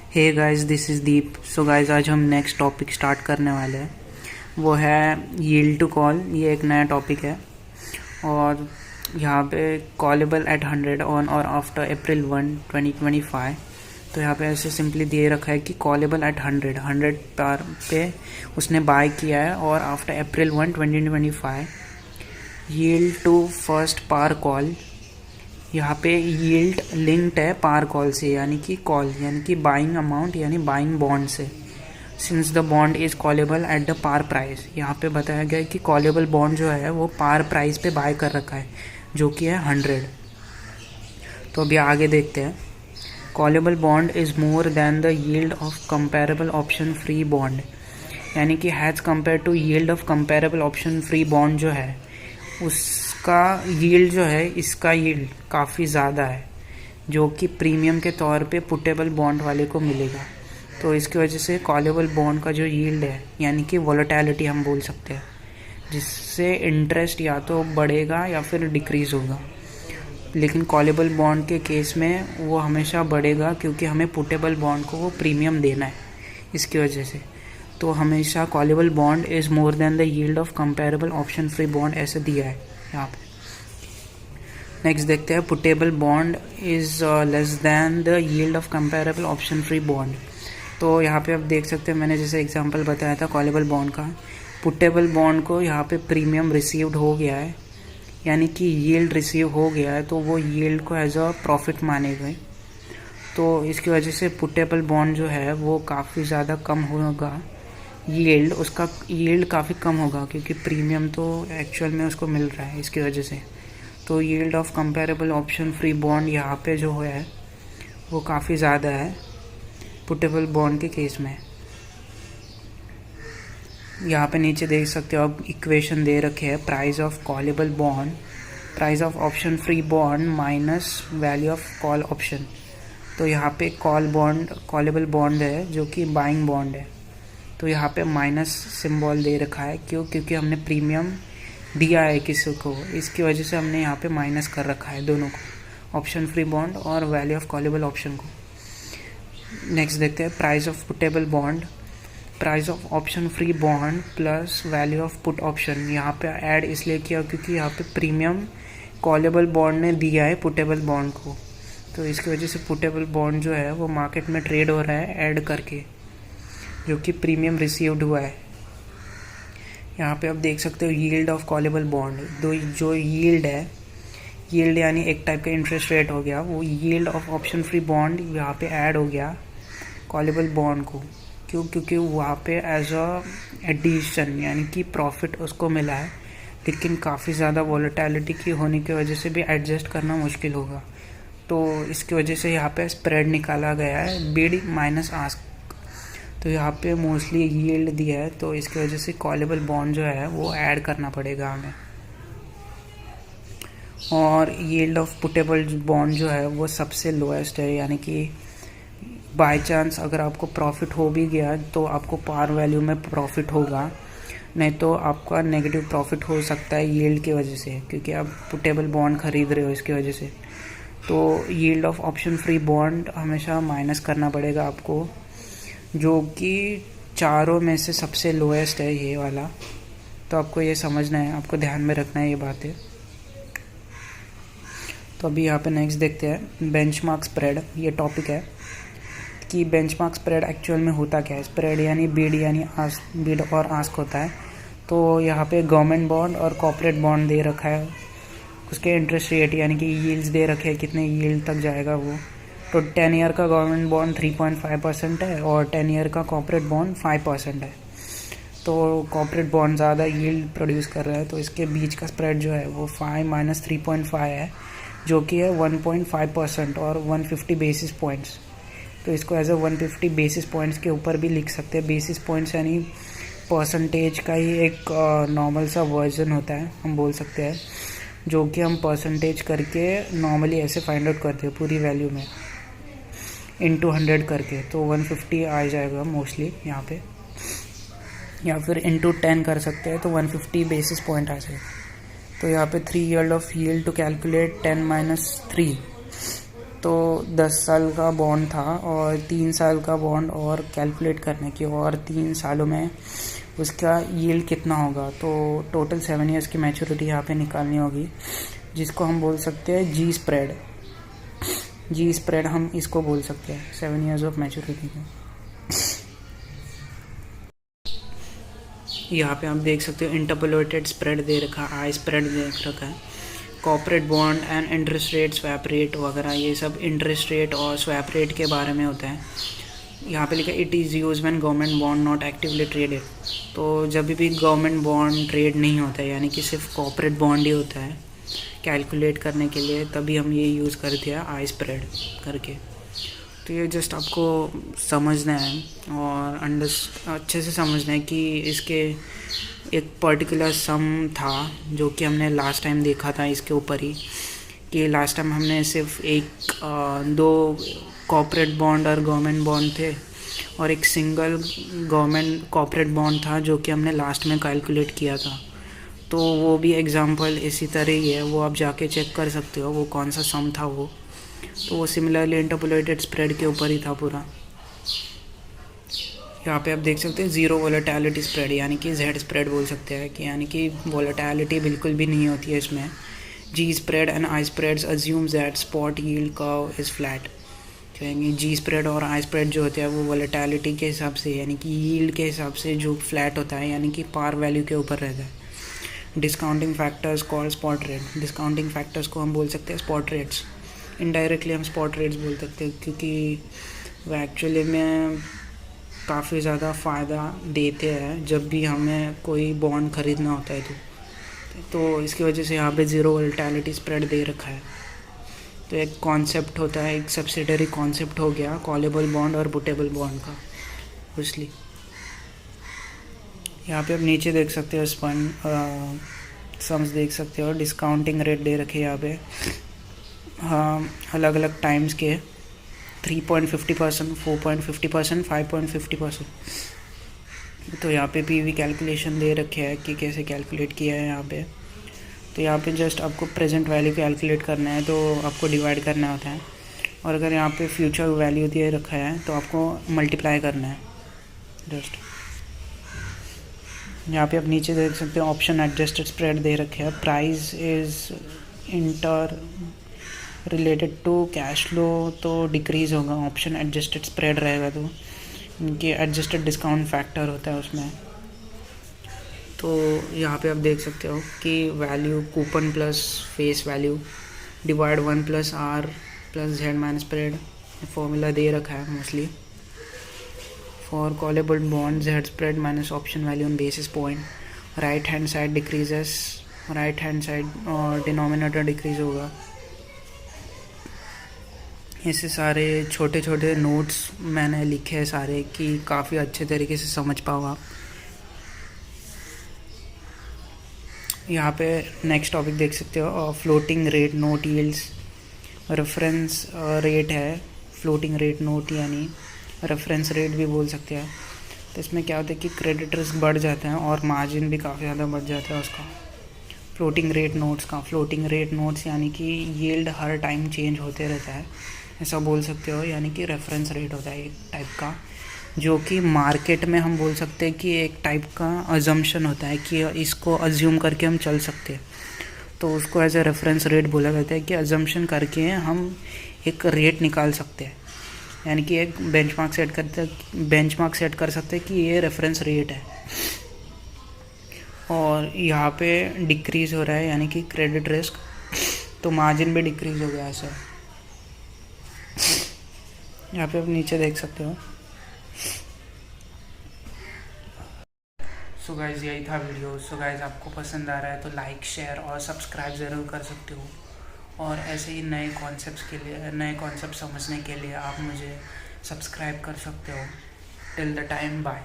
Hey guys, this is Deep. So guys, आज हम next topic start करने वाले हैं। वो है यील्ड टू कॉल। ये एक नया टॉपिक है और यहाँ पे कॉलेबल एट 100 ऑन और आफ्टर April 1, 2025। तो यहाँ पे ऐसे सिंपली दिए रखा है कि कॉलेबल एट 100 पार पे उसने बाय किया है और after April 1, 2025 yield to first par call. यहाँ पे यील्ड लिंक्ड है पार कॉल से, यानी कि कॉल यानी कि बाइंग अमाउंट यानी बाइंग बॉन्ड से। Since the bond is callable at the par price, यहाँ पे बताया गया है कि कॉलेबल बॉन्ड जो है वो पार प्राइस पे बाय कर रखा है जो कि है 100। तो अभी आगे देखते हैं। Callable bond is more than the yield of comparable option free bond, यानी कि has compare to yield of comparable option free bond जो है उसका यील्ड जो है, इसका यील्ड काफ़ी ज़्यादा है जो कि प्रीमियम के तौर पे पुटेबल बॉन्ड वाले को मिलेगा। तो इसकी वजह से कॉलेबल बॉन्ड का जो यील्ड है यानी कि वोलेटिलिटी हम बोल सकते हैं, जिससे इंटरेस्ट या तो बढ़ेगा या फिर डिक्रीज़ होगा। लेकिन कॉलेबल बॉन्ड के केस में वो हमेशा बढ़ेगा क्योंकि हमें पुटेबल बॉन्ड को वो प्रीमियम देना है, इसकी वजह से। तो हमेशा callable bond is more than the yield of comparable option free bond ऐसे दिया है यहाँ पे। नेक्स्ट देखते हैं, puttable bond is less than the yield of comparable option free bond. तो यहाँ पे आप देख सकते हैं, मैंने जैसे एग्जांपल बताया था कॉलेबल बॉन्ड का, पुटेबल बॉन्ड को यहाँ पे प्रीमियम रिसीव्ड हो गया है यानी कि यील्ड रिसीव हो गया है, तो वो यील्ड को एज अ प्रॉफिट मानेगा। तो इसकी वजह से पुटेबल बॉन्ड जो है वो काफ़ी ज़्यादा कम होगा, यील्ड उसका यील्ड काफ़ी कम होगा क्योंकि प्रीमियम तो एक्चुअल में उसको मिल रहा है, इसकी वजह से। तो yield of comparable option free bond यहाँ पे जो है वो काफ़ी ज़्यादा है पुटेबल बॉन्ड के केस में। यहाँ पे नीचे देख सकते हो आप, इक्वेशन दे रखे हैं, price of callable bond, price of option free bond minus value of call option. तो यहाँ पे कॉल बॉन्ड कॉलेबल बॉन्ड है जो कि बाइंग बॉन्ड है, तो यहाँ पे माइनस सिंबल दे रखा है। क्योंकि हमने प्रीमियम दिया है किसी को, इसकी वजह से हमने यहाँ पे माइनस कर रखा है दोनों को, ऑप्शन फ्री बॉन्ड और वैल्यू ऑफ कॉलेबल ऑप्शन को। नेक्स्ट देखते हैं, price of puttable bond, price of option free bond plus value of put option. यहाँ पे ऐड इसलिए किया क्योंकि यहाँ पे प्रीमियम कॉलेबल बॉन्ड ने दिया है पुटेबल बॉन्ड को, तो इसकी वजह से पुटेबल बॉन्ड जो है वो मार्केट में ट्रेड हो रहा है ऐड करके, जो कि प्रीमियम रिसीव्ड हुआ है। यहाँ पे आप देख सकते हो यील्ड ऑफ कॉलेबल बॉन्ड, दो जो यील्ड है, यील्ड यानी एक टाइप का इंटरेस्ट रेट हो गया, वो yield of option free bond यहाँ पे ऐड हो गया कॉलेबल बॉन्ड को। क्योंकि वहाँ पे एज अ एडिशन यानी कि प्रॉफिट उसको मिला है, लेकिन काफ़ी ज़्यादा वोलेटिलिटी की होने की वजह से भी एडजस्ट करना मुश्किल होगा। तो इसकी वजह से यहाँ पे स्प्रेड निकाला गया है, बिड माइनस आस्क। तो यहाँ पे मोस्टली यील्ड दिया है, तो इसकी वजह से कॉलेबल बॉन्ड जो है वो ऐड करना पड़ेगा हमें। और यील्ड ऑफ पुटेबल बॉन्ड जो है वो सबसे लोएस्ट है, यानी कि बाय चांस अगर आपको प्रॉफिट हो भी गया तो आपको पार वैल्यू में प्रॉफिट होगा, नहीं तो आपका नेगेटिव प्रॉफिट हो सकता है यील्ड की वजह से, क्योंकि आप पुटेबल बॉन्ड खरीद रहे हो इसकी वजह से। तो yield of option free bond हमेशा माइनस करना पड़ेगा आपको, जो कि चारों में से सबसे लोएस्ट है ये वाला। तो आपको ये समझना है, आपको ध्यान में रखना है ये बातें। तो अभी यहाँ पे नेक्स्ट देखते हैं, बेंचमार्क स्प्रेड। ये टॉपिक है कि बेंचमार्क स्प्रेड एक्चुअल में होता क्या है। स्प्रेड यानी बिड और आस्क होता है। तो यहाँ पे गवर्नमेंट बॉन्ड और कॉर्पोरेट बॉन्ड दे रखा है, उसके इंटरेस्ट रेट यानी कि यील्ड्स दे रखे हैं, कितने यील्ड तक जाएगा वो। तो 10 ईयर का गवर्नमेंट बॉन्ड 3.5% है और 10 ईयर का कॉर्पोरेट बॉन्ड 5% है। तो कॉर्पोरेट बॉन्ड ज़्यादा यील्ड प्रोड्यूस कर रहा है, तो इसके बीच का स्प्रेड जो है वो 5 माइनस 3.5 है, जो कि है 1.5% और 150 बेसिस पॉइंट्स। तो इसको एज अ 150 बेसिस पॉइंट्स के ऊपर भी लिख सकते हैं। बेसिस पॉइंट्स यानी परसेंटेज का ही एक नॉर्मल सा वर्जन होता है, हम बोल सकते हैं, जो कि हम परसेंटेज करके नॉर्मली ऐसे फाइंड आउट करते हैं पूरी वैल्यू में इंटू 100 करके, तो 150 आ जाएगा मोस्टली यहाँ पे, या फिर इंटू 10 कर सकते हैं तो 150 बेसिस पॉइंट आ जाएगा। तो यहाँ पे 3 yield of yield to calculate 10 minus 3 तो 10 साल का बॉन्ड था और 3 साल का बॉन्ड और कैलकुलेट करने की, और 3 सालों में उसका यील्ड कितना होगा। तो टोटल 7 ईयर्स की मैच्योरिटी यहाँ पे निकालनी होगी, जिसको हम बोल सकते हैं जी स्प्रेड। जी स्प्रेड हम इसको बोल सकते हैं 7 ईयर्स ऑफ मैच्योरिटी का। यहाँ पे आप देख सकते हो इंटरपोलेटेड स्प्रेड दे रखा है, आई स्प्रेड दे रखा है, corporate bond and interest rate, swap rate वगैरह, ये सब इंटरेस्ट रेट और स्वैप रेट के बारे में होता है। यहाँ पे लिखा है it is use when government bond not actively traded. तो जब भी गवर्नमेंट बॉन्ड ट्रेड नहीं होता है, यानी कि सिर्फ कॉर्पोरेट बॉन्ड ही होता है कैलकुलेट करने के लिए, तभी हम ये यूज़ करते हैं आई स्प्रेड करके। तो ये जस्ट आपको समझना है और अच्छे से समझना है कि इसके एक पर्टिकुलर सम था जो कि हमने लास्ट टाइम देखा था इसके ऊपर ही, कि लास्ट टाइम हमने सिर्फ दो कॉर्पोरेट बॉन्ड और गवर्नमेंट बॉन्ड थे और एक सिंगल गवर्नमेंट कॉर्पोरेट बॉन्ड था जो कि हमने लास्ट में कैलकुलेट किया था। तो वो भी एग्जांपल इसी तरह ही है, वो आप जाके चेक कर सकते हो वो कौन सा सम था वो। तो वो सिमिलरली इंटरपोलेटेड स्प्रेड के ऊपर ही था पूरा। यहाँ पे आप देख सकते हैं ज़ीरो वोलेटिलिटी स्प्रेड, यानी कि जेड स्प्रेड बोल सकते हैं, कि यानी कि वोलेटिलिटी बिल्कुल भी नहीं होती है इसमें। G spread and I spreads assumes that spot yield curve is flat. कहेंगे जी स्प्रेड और आई स्प्रेड जो होते हैं वो वोलेटिलिटी के हिसाब से, यानी कि यील्ड के हिसाब से जो फ्लैट होता है, यानी कि पार वैल्यू के ऊपर रहता है। Discounting factors called spot rate, discounting factors को हम बोल सकते हैं स्पॉट रेट्स। इनडायरेक्टली हम स्पॉट रेट्स बोल सकते हैं क्योंकि वो एक्चुअली में काफ़ी ज़्यादा फ़ायदा देते हैं जब भी हमें कोई बॉन्ड ख़रीदना होता है। तो इसकी वजह से यहाँ पे ज़ीरो वोलेटिलिटी स्प्रेड दे रखा है। तो एक कॉन्सेप्ट होता है, एक सब्सिडरी कॉन्सेप्ट हो गया कॉलेबल बॉन्ड और बुटेबल बॉन्ड का, इसलिए यहाँ पे आप नीचे देख सकते हो सम्स देख सकते हो, डिस्काउंटिंग रेट दे रखे यहाँ पे अलग अलग टाइम्स के 3.50%, 4.50%, 5.50%। तो यहाँ पे पीवी कैलकुलेशन दे रखे है कि कैसे कैलकुलेट किया है यहाँ पे। तो यहाँ पे जस्ट आपको प्रेजेंट वैल्यू कैलकुलेट करना है, तो आपको डिवाइड करना होता है, और अगर यहाँ पे फ्यूचर वैल्यू दे रखा है तो आपको मल्टीप्लाई करना है जस्ट। यहाँ पे आप नीचे देख सकते हो ऑप्शन एडजस्टेड स्प्रेड दे रखे हैं, price is interrelated to cash flow, तो डिक्रीज़ होगा, ऑप्शन एडजस्टेड स्प्रेड रहेगा तो इनके एडजस्टेड डिस्काउंट फैक्टर होता है उसमें। तो यहाँ पे आप देख सकते हो कि value coupon plus face value divide 1 + R + Z minus spread, formula दे रखा है mostly. For callable bond Z spread minus option value on basis point, right hand side decreases, right hand side और डिनोमिनेटर डिक्रीज होगा। ऐसे सारे छोटे छोटे notes मैंने लिखे हैं सारे, कि काफ़ी अच्छे तरीके से समझ पाओ आप। यहाँ पे नेक्स्ट टॉपिक देख सकते हो, floating rate note yields. Reference rate है फ्लोटिंग रेट नोट, यानी रेफरेंस रेट भी बोल सकते हैं। तो इसमें क्या होता है कि क्रेडिट रिस्क बढ़ जाता है और मार्जिन भी काफ़ी ज़्यादा बढ़ जाता है उसका, फ्लोटिंग रेट नोट्स का। फ्लोटिंग रेट नोट्स यानी कि यील्ड हर टाइम चेंज होते रहता है, ऐसा बोल सकते हो, यानी कि रेफरेंस रेट होता है एक टाइप का, जो कि मार्केट में हम बोल सकते हैं कि एक टाइप का अजम्पशन होता है कि इसको अज्यूम करके हम चल सकते हैं, तो उसको एज ए रेफरेंस रेट बोला जाता है कि अजम्पशन करके हम एक रेट निकाल सकते हैं, यानी कि एक बेंचमार्क सेट कर सकते हैं कि ये रेफरेंस रेट है। और यहाँ पे डिक्रीज़ हो रहा है यानी कि क्रेडिट रिस्क, तो मार्जिन भी डिक्रीज़ हो गया ऐसा। यहाँ पे आप नीचे देख सकते हो। सो गाइज़ यही था वीडियो। सो गाइज़ आपको पसंद आ रहा है तो लाइक शेयर और सब्सक्राइब ज़रूर कर सकते हो, और ऐसे ही नए कॉन्सेप्ट समझने के लिए आप मुझे सब्सक्राइब कर सकते हो। Till the time bye.